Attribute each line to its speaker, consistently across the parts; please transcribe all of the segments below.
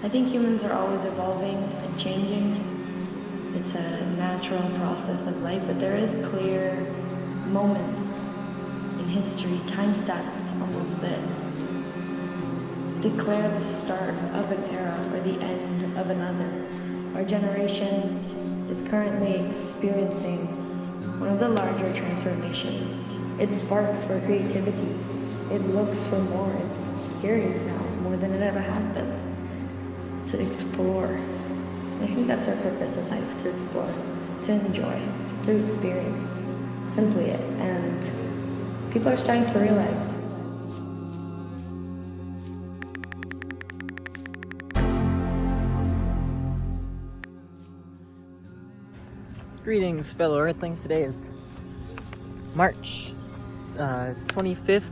Speaker 1: I think humans are always evolving and changing. It's a natural process of life, but there is clear moments in history, time stamps almost, that declare the start of an era or the end of another. Our generation is currently experiencing one of the larger transformations. It sparks for creativity. It looks for more. It's curious now, more than it ever has been, to explore. I think that's our purpose in life, to explore, to enjoy, to experience. Simply it. And people are starting to realize.
Speaker 2: Greetings, fellow Earthlings. Today is March 25th,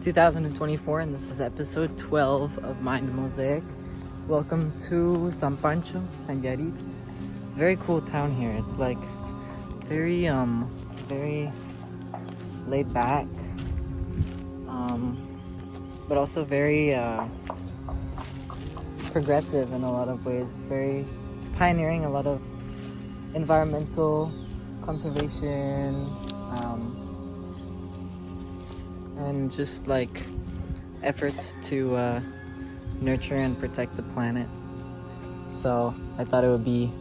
Speaker 2: 2024, and this is episode 12 of MindMosaic. Welcome to San Pancho, Nayarit. Very cool town here. It's like very laid back, but also very progressive in a lot of ways. It's pioneering a lot of environmental conservation, and just like efforts to nurture and protect the planet. So I thought it would be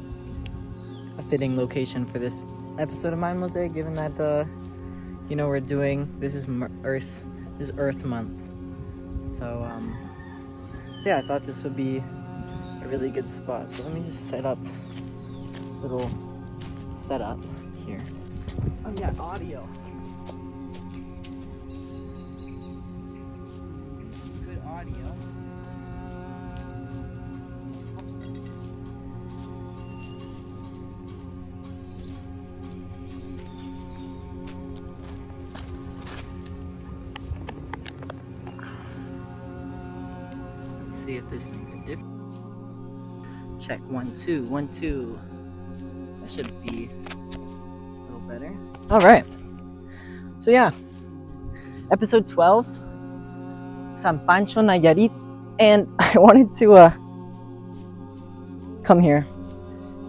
Speaker 2: a fitting location for this episode of Mind Mosaic, given that we're doing this is Earth Month. So yeah, I thought this would be a really good spot. So let me just set up little setup here. Oh yeah, audio. Good audio. Let's see if this makes a difference. Check 1 2 1 2. That should be a little better. All right. So yeah, episode 12, San Pancho, Nayarit, and I wanted to come here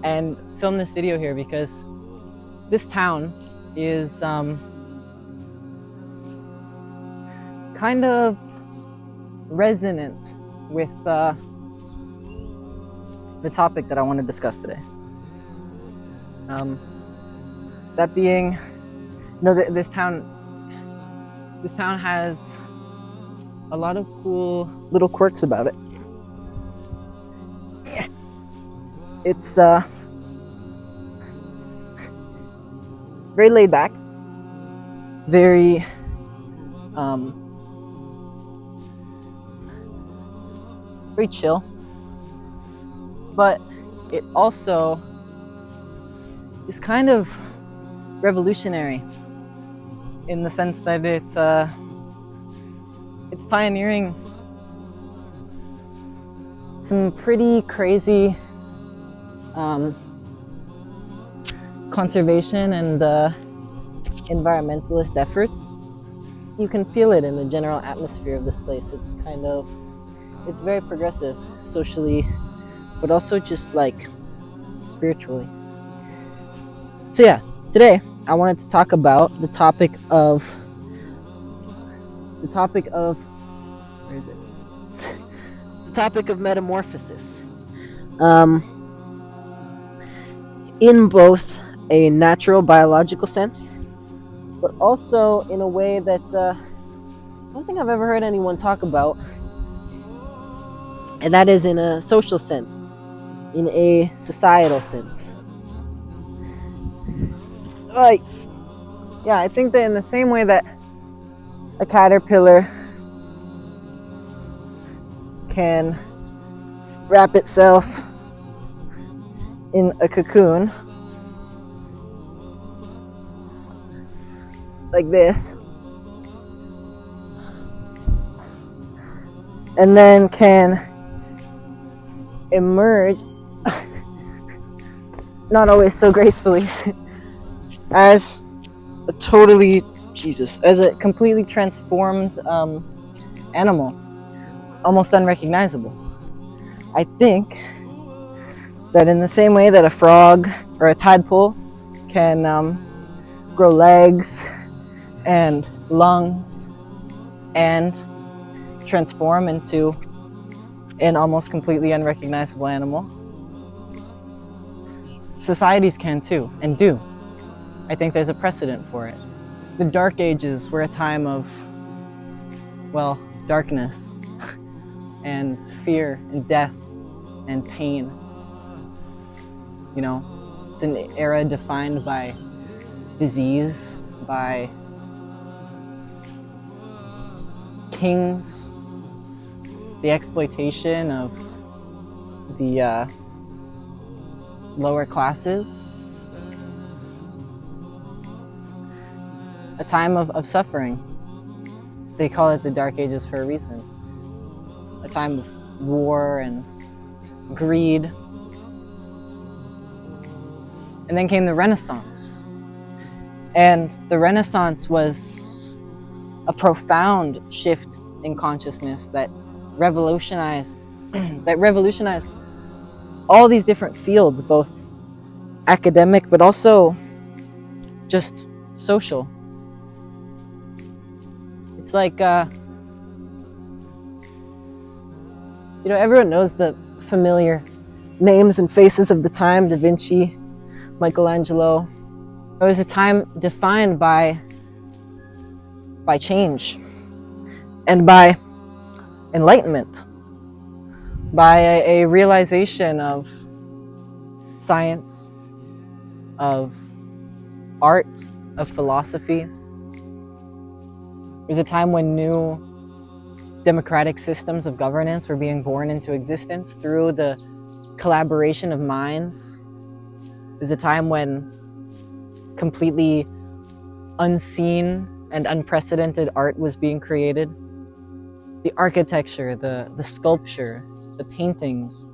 Speaker 2: and film this video here because this town is kind of resonant with the topic that I want to discuss today. That being, this town has a lot of cool little quirks about it. It's very laid back, very very chill, but it also is kind of revolutionary in the sense that it's pioneering some pretty crazy conservation and environmentalist efforts. You can feel it in the general atmosphere of this place. It's very progressive socially, but also just like spiritually. So yeah, today I wanted to talk about the topic of where is it? The topic of metamorphosis. In both a natural biological sense, but also in a way that I don't think I've ever heard anyone talk about, and that is in a social sense, in a societal sense. I think that in the same way that a caterpillar can wrap itself in a cocoon like this, and then can emerge, not always so gracefully, as a completely transformed animal, almost unrecognizable.
Speaker 3: I think that in the same way that a frog or a tadpole can grow legs and lungs and transform into an almost completely unrecognizable animal, societies can too, and do. I think there's a precedent for it. The Dark Ages were a time of, well, darkness and fear and death and pain. You know, it's an era defined by disease, by kings, the exploitation of the lower classes, a time of suffering. They call it the Dark Ages for a reason. A time of war and greed. And then came the Renaissance. And the Renaissance was a profound shift in consciousness that revolutionized all these different fields, both academic but also just social. It's like everyone knows the familiar names and faces of the time: Da Vinci, Michelangelo. It was a time defined by change and by enlightenment, by a realization of science, of art, of philosophy. It was a time when new democratic systems of governance were being born into existence through the collaboration of minds. It was a time when completely unseen and unprecedented art was being created. The architecture, the sculpture, the paintings,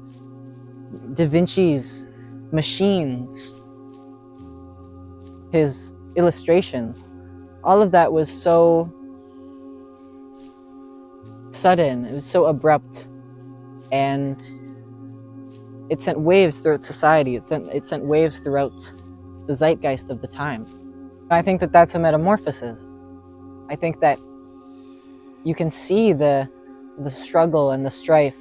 Speaker 3: Da Vinci's machines, his illustrations, all of that was so sudden, it was so abrupt, and it sent waves throughout society. It sent waves throughout the zeitgeist of the time. I think that that's a metamorphosis. I think that you can see the struggle and the strife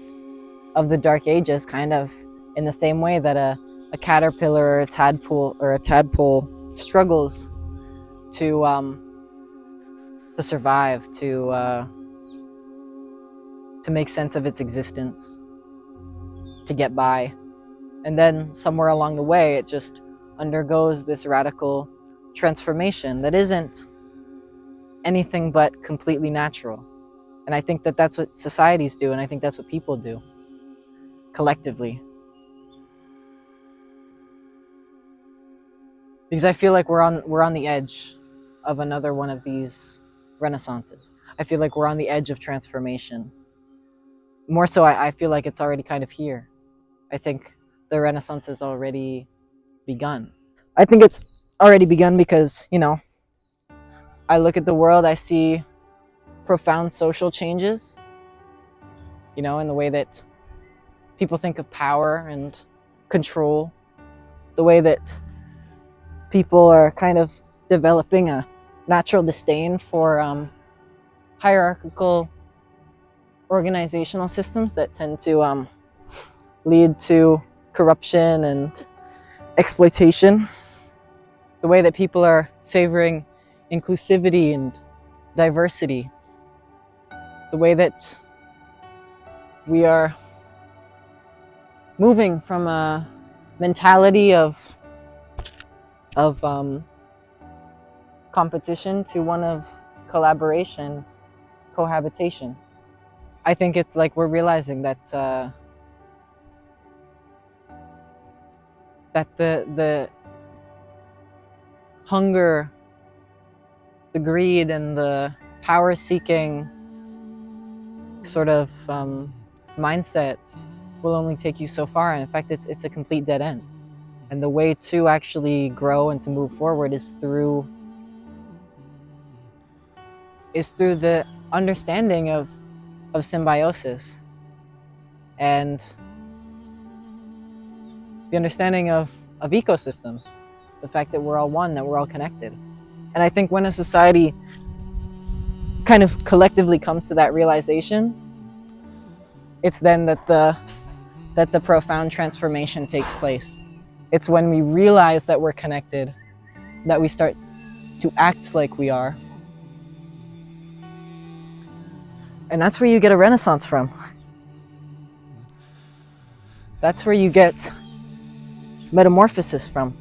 Speaker 3: of the Dark Ages kind of in the same way that a caterpillar or a tadpole struggles to survive, to make sense of its existence, to get by. And then somewhere along the way, it just undergoes this radical transformation that isn't anything but completely natural. And I think that that's what societies do, and I think that's what people do collectively. Because I feel like we're on the edge of another one of these renaissances. I feel like we're on the edge of transformation. More so, I feel like it's already kind of here. I think the Renaissance has already begun. I think it's already begun because, I look at the world, I see profound social changes, in the way that people think of power and control, the way that people are kind of developing a natural disdain for hierarchical organizational systems that tend to lead to corruption and exploitation. The way that people are favoring inclusivity and diversity. The way that we are moving from a mentality of competition to one of collaboration, cohabitation. I think it's like we're realizing that the hunger, the greed, and the power-seeking sort of mindset will only take you so far. And in fact, it's a complete dead end. And the way to actually grow and to move forward is through the understanding of symbiosis and the understanding of ecosystems, the fact that we're all one, that we're all connected. And I think when a society kind of collectively comes to that realization, it's then that the profound transformation takes place. It's when we realize that we're connected, that we start to act like we are. And that's where you get a renaissance from. That's where you get metamorphosis from.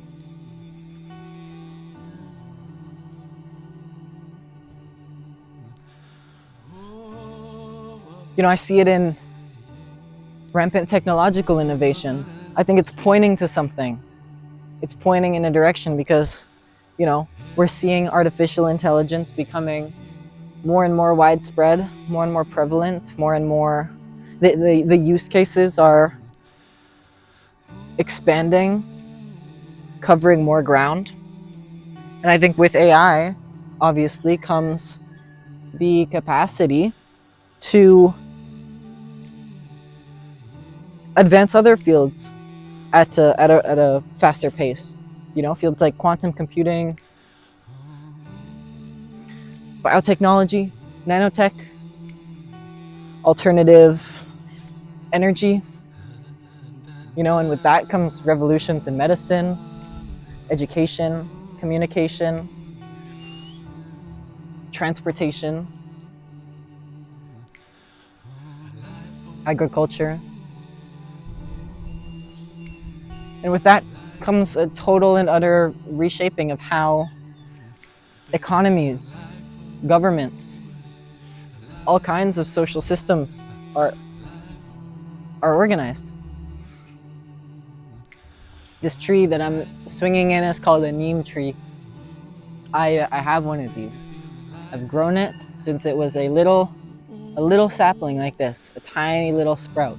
Speaker 3: You know, I see it in rampant technological innovation. I think it's pointing to something. It's pointing in a direction because, you know, we're seeing artificial intelligence becoming more and more widespread, more and more prevalent, more and more, the use cases are expanding, covering more ground. And I think with AI, obviously, comes the capacity to advance other fields at a faster pace. You know, fields like quantum computing, biotechnology, nanotech, alternative energy. You know, and with that comes revolutions in medicine, education, communication, transportation, agriculture. And with that comes a total and utter reshaping of how economies, governments, all kinds of social systems are organized. This tree that I'm swinging in is called a neem tree. I have one of these. I've grown it since it was a little sapling like this, a tiny little sprout.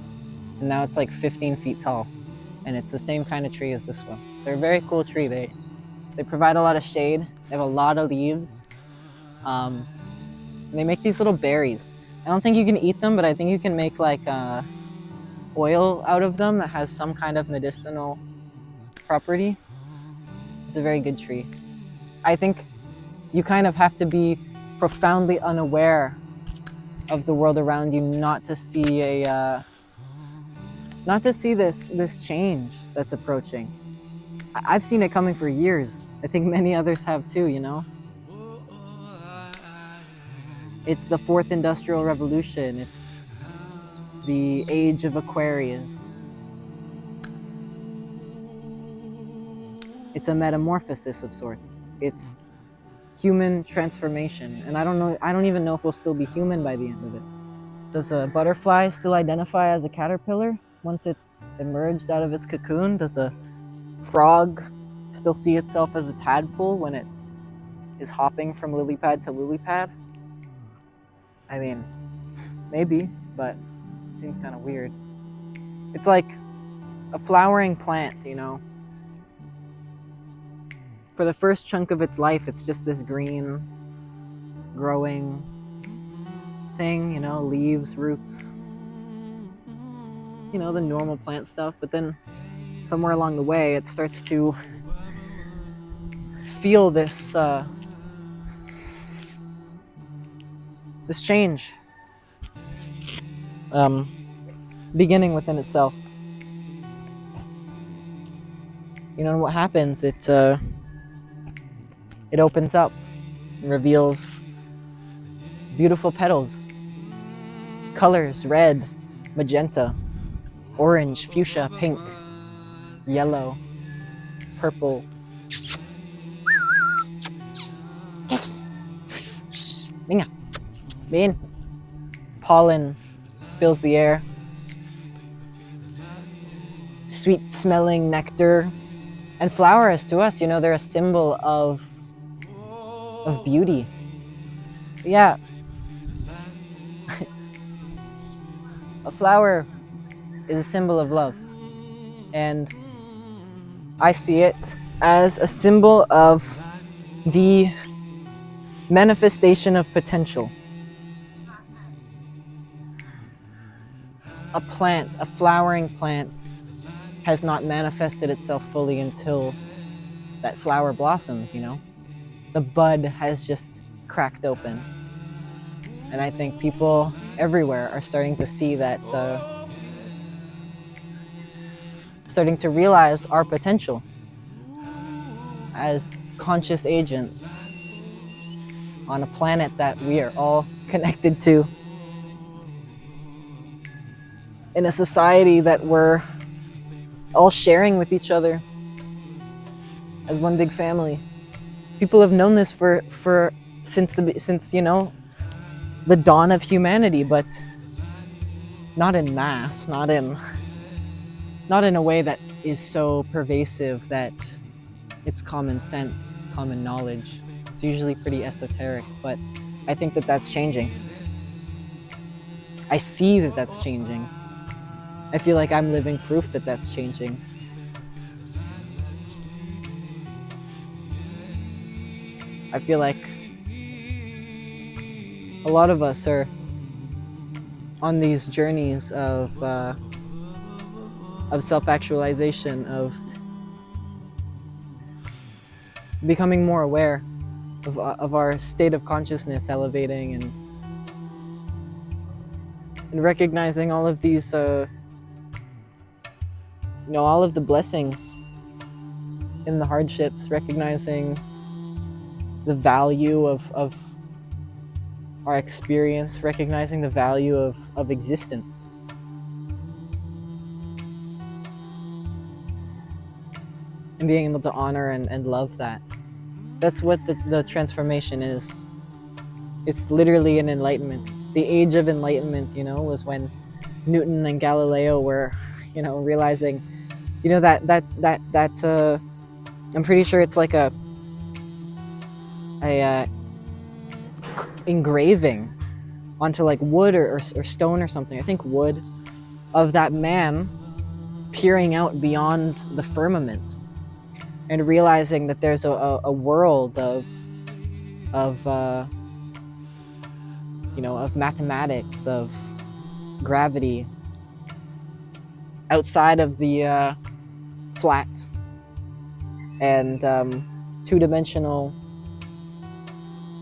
Speaker 3: And now it's like 15 feet tall. And it's the same kind of tree as this one. They're a very cool tree. They provide a lot of shade. They have a lot of leaves. And they make these little berries. I don't think you can eat them, but I think you can make like oil out of them that has some kind of medicinal property. It's a very good tree. I think you kind of have to be profoundly unaware of the world around you not to see this change that's approaching. I've seen it coming for years. I think many others have too, you know? It's the fourth industrial revolution. It's the age of Aquarius. It's a metamorphosis of sorts. It's human transformation. And I don't even know if we'll still be human by the end of it. Does a butterfly still identify as a caterpillar once it's emerged out of its cocoon? Does a frog still see itself as a tadpole when it is hopping from lily pad to lily pad? I mean, maybe, but it seems kind of weird. It's like a flowering plant, you know? For the first chunk of its life, it's just this green, growing thing, you know, leaves, roots, you know, the normal plant stuff. But then somewhere along the way, it starts to feel this this change beginning within itself. You know, and what happens? It opens up and reveals beautiful petals, colors: red, magenta, orange, fuchsia, pink, yellow, purple. Yes. Venga. Bien. Pollen fills the air. Sweet smelling nectar. And flowers, to us, you know, they're a symbol of beauty. Yeah. A flower is a symbol of love. And I see it as a symbol of the manifestation of potential. A plant, a flowering plant, has not manifested itself fully until that flower blossoms, you know? The bud has just cracked open. And I think people everywhere are starting to see that, starting to realize our potential as conscious agents on a planet that we are all connected to, in a society that we're all sharing with each other as one big family. People have known this for since you know, the dawn of humanity, but not in mass, not in a way that is so pervasive that it's common sense, common knowledge. It's usually pretty esoteric, but I think that that's changing. I see that that's changing. I feel like I'm living proof that that's changing. I feel like a lot of us are on these journeys of self-actualization, of becoming more aware of our state of consciousness elevating, and recognizing all of these, you know, all of the blessings in the hardships, recognizing the value of our experience, recognizing the value of existence. And being able to honor and love that. That's what the transformation is. It's literally an enlightenment. The age of enlightenment, you know, was when Newton and Galileo were, you know, realizing, you know, that I'm pretty sure it's like a engraving onto like wood or stone or something, I think wood, of that man peering out beyond the firmament and realizing that there's a world of you know, of mathematics, of gravity, outside of the flat and two-dimensional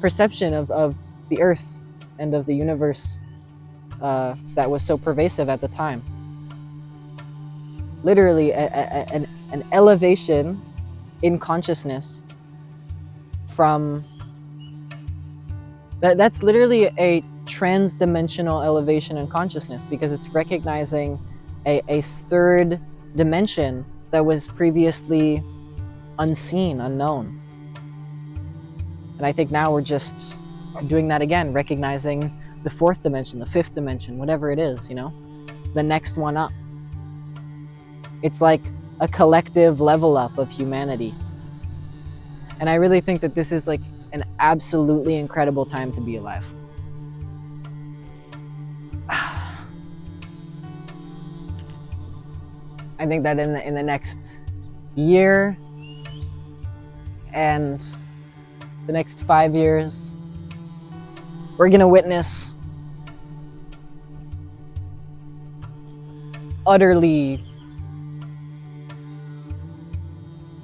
Speaker 3: perception of the earth and of the universe that was so pervasive at the time. Literally an elevation in consciousness from that's literally a trans-dimensional elevation in consciousness, because it's recognizing a third dimension that was previously unseen, unknown. And I think now we're just doing that again, recognizing the fourth dimension, the fifth dimension, whatever it is, you know, the next one up. It's like a collective level up of humanity. And I really think that this is like an absolutely incredible time to be alive. I think that in the next year and the next 5 years, we're gonna witness utterly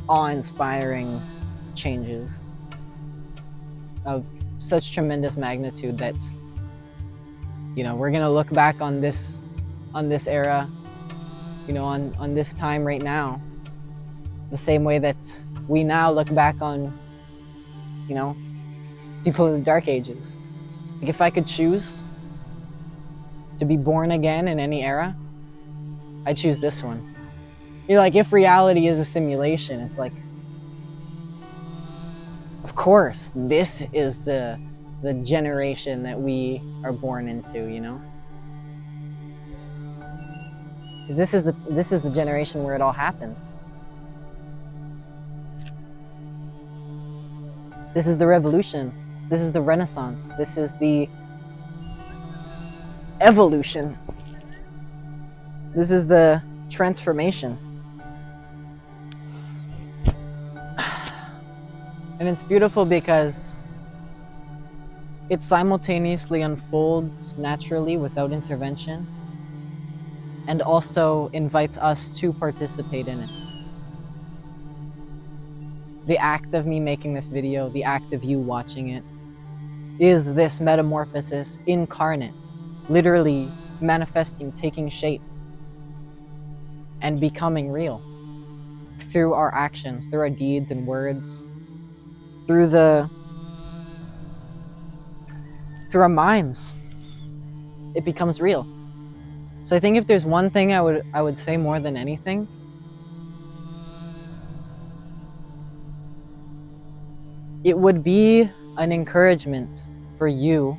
Speaker 3: awe-inspiring changes of such tremendous magnitude that, you know, we're gonna look back on this era, you know, on this time right now, the same way that we now look back on, you know, people in the Dark Ages. Like, if I could choose to be born again in any era, I choose this one. You're like, if reality is a simulation, it's like, of course, this is the generation that we are born into, you know? Because this is the generation where it all happened. This is the revolution. This is the Renaissance. This is the evolution. This is the transformation. And it's beautiful because it simultaneously unfolds naturally without intervention. and also invites us to participate in it. The act of me making this video, the act of you watching it, is this metamorphosis incarnate, literally manifesting, taking shape, and becoming real through our actions, through our deeds and words, through our minds. It becomes real. So I think if there's one thing I would say more than anything, it would be an encouragement for you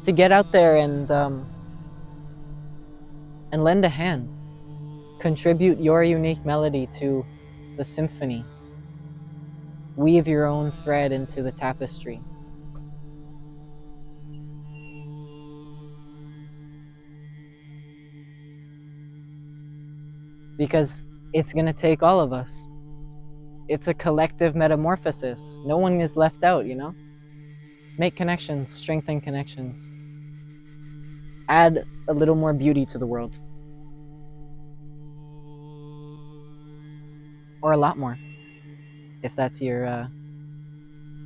Speaker 3: to get out there and lend a hand, contribute your unique melody to the symphony, weave your own thread into the tapestry. Because it's gonna take all of us. It's a collective metamorphosis. No one is left out, you know? Make connections, strengthen connections. Add a little more beauty to the world. Or a lot more, if that's your,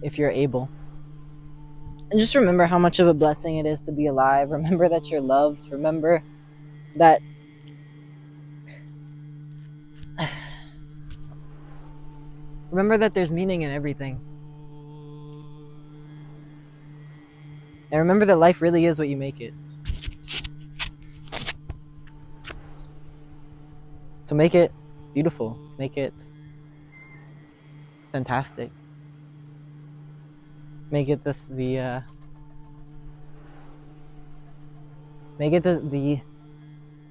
Speaker 3: if you're able. And just remember how much of a blessing it is to be alive. Remember that you're loved. Remember that there's meaning in everything. And remember that life really is what you make it. So make it beautiful. Make it fantastic. Make it the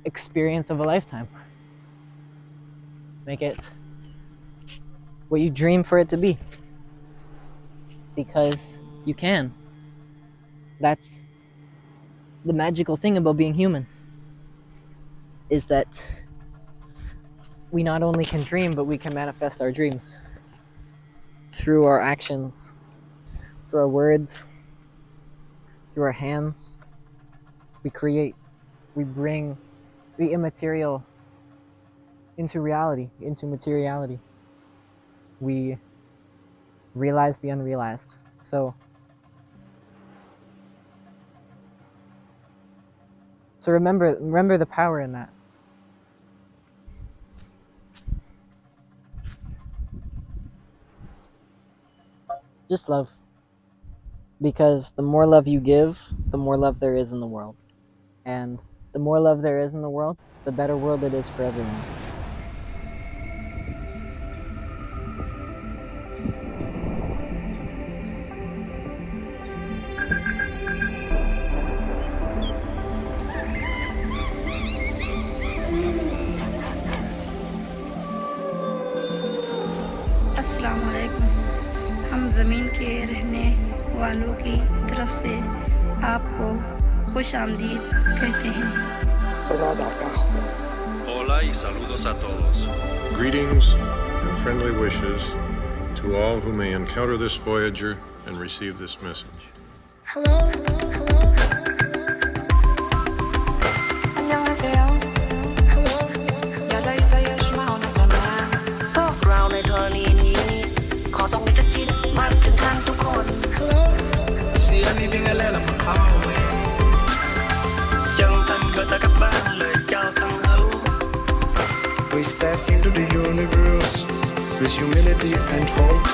Speaker 3: experience of a lifetime. Make it what you dream for it to be. Because you can. That's the magical thing about being human. Is that we not only can dream, but we can manifest our dreams. Through our actions, through our words, through our hands. We create, we bring the immaterial into reality, into materiality. We realize the unrealized. So remember the power in that. Just love. Because the more love you give, the more love there is in the world. And the more love there is in the world, the better world it is for everyone.
Speaker 4: अस्सलाम वालेकुम। हम ज़मीन के रहने वालों की तरफ से आपको खुश आमदीद कहते हैं।
Speaker 5: Hola y saludos a todos.
Speaker 6: Greetings and friendly wishes to all who may encounter this Voyager and receive this message.
Speaker 4: Hello. 안녕하세요. Hello. อย่าได้ใจช่วยเอานะสมาพวกเราในธรณีนี้ขอส่งมิตรจิตมาถึงท่านทุกคน Hello.
Speaker 7: เสียงนี้เป็นอะไรล่ะมันเข้าเว้ย
Speaker 4: Jangan kata kabar lejalkan halu.
Speaker 7: We step into the universe with humility and hope.